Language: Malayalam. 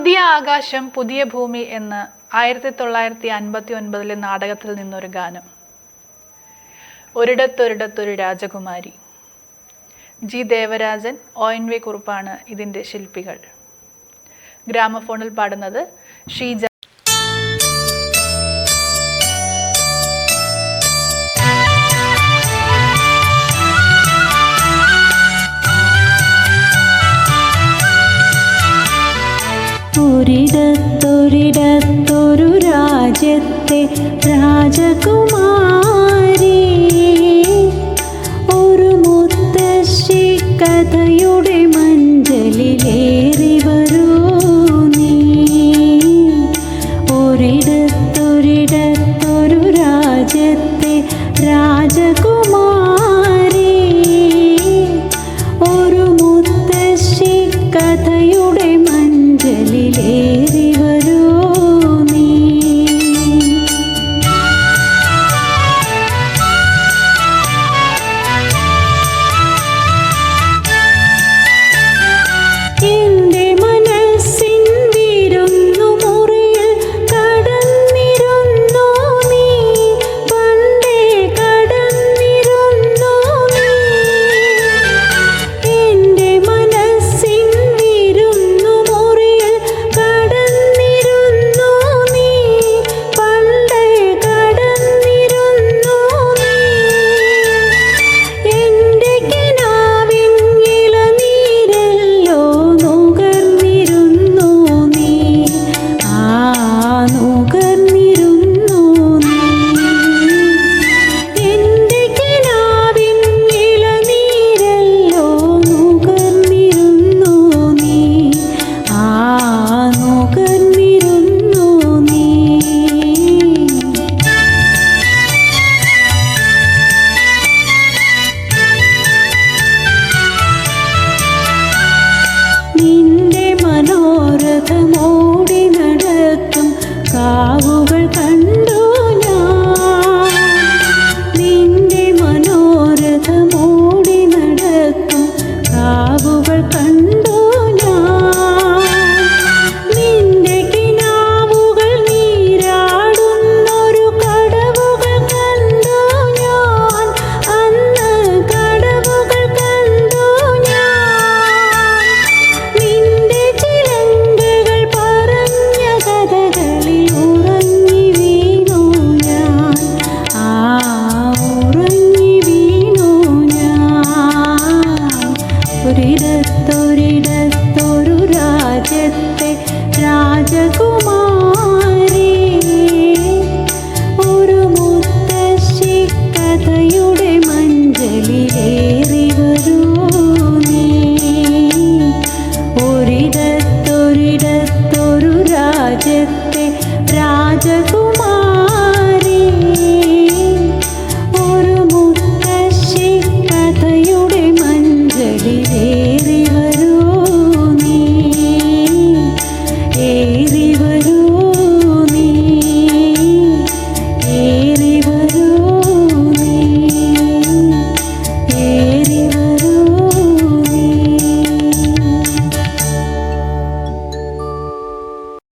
പുതിയ ആകാശം പുതിയ ഭൂമി എന്ന് 1959 നാടകത്തിൽ നിന്നൊരു ഗാനം. ഒരിടത്തൊരിടത്തൊരു രാജകുമാരി. ജി ദേവരാജൻ, ONV കുറുപ്പാണ് ഇതിൻ്റെ ശില്പികൾ. ഗ്രാമഫോണിൽ പാടുന്നത് ഷീജ. ഒരിടത്തൊരിടത്തൊരു രാജ്യത്തെ രാജകുമാരി, ഒരു മുത്തശ്ശി കഥയുടെ മഞ്ചലിലേറി വരൂ നീ. ഒരിടത്തൊരിടത്തൊരു രാജ്യത്തെ രാജകുമാരി, ഒരു മുത്തശ്ശി കഥയുടെ മഞ്ചലിലേറി വരൂ നീ. എന്റെ മനസ്സിൻ വിരുന്നു മുറിയിൽ കടന്നിരുന്നു നീ, പണ്ടേ കടന്നിരുന്നു നീ. എന്റെ മനസ്സിൻ വിരുന്നു മുറിയിൽ കടന്നിരുന്നു നീ, പണ്ടേ കടന്നിരുന്നു നീ. എന്റെ കിനാവിൻ ഇളനീരല്ലോ നുകർന്നിരുന്നു നീ, നുകർന്നിരുന്നു നീ. എന്റെ കിനാവിൻ ഇളനീരല്ലോ നുകർന്നിരുന്നു നീ, നുകർന്നിരുന്നു നീ. നിന്റെ മനോരഥമോടി നടക്കും കാവുകൾ കണ്ടു ഞാൻ. നിന്റെ മനോരഥമോടി നടക്കും കാവുകൾ കണ്ടു ഞാൻ. നിന്റെ കിനാവുകൾ നീരാടുന്നൊരു കടവുകൾ കണ്ടു ഞാൻ, അന്ന് കടവുകൾ കണ്ടു ഞാൻ. നിന്റെ ചിലങ്കകൾ പറഞ്ഞ കഥകളിൽ ഉറങ്ങി വീണു ഞാൻ, ഉറങ്ങി വീണു ഞാൻ. ഒരിടത്തൊരിടത്തൊരു രാജ്യത്തെ രാജകുമാരി.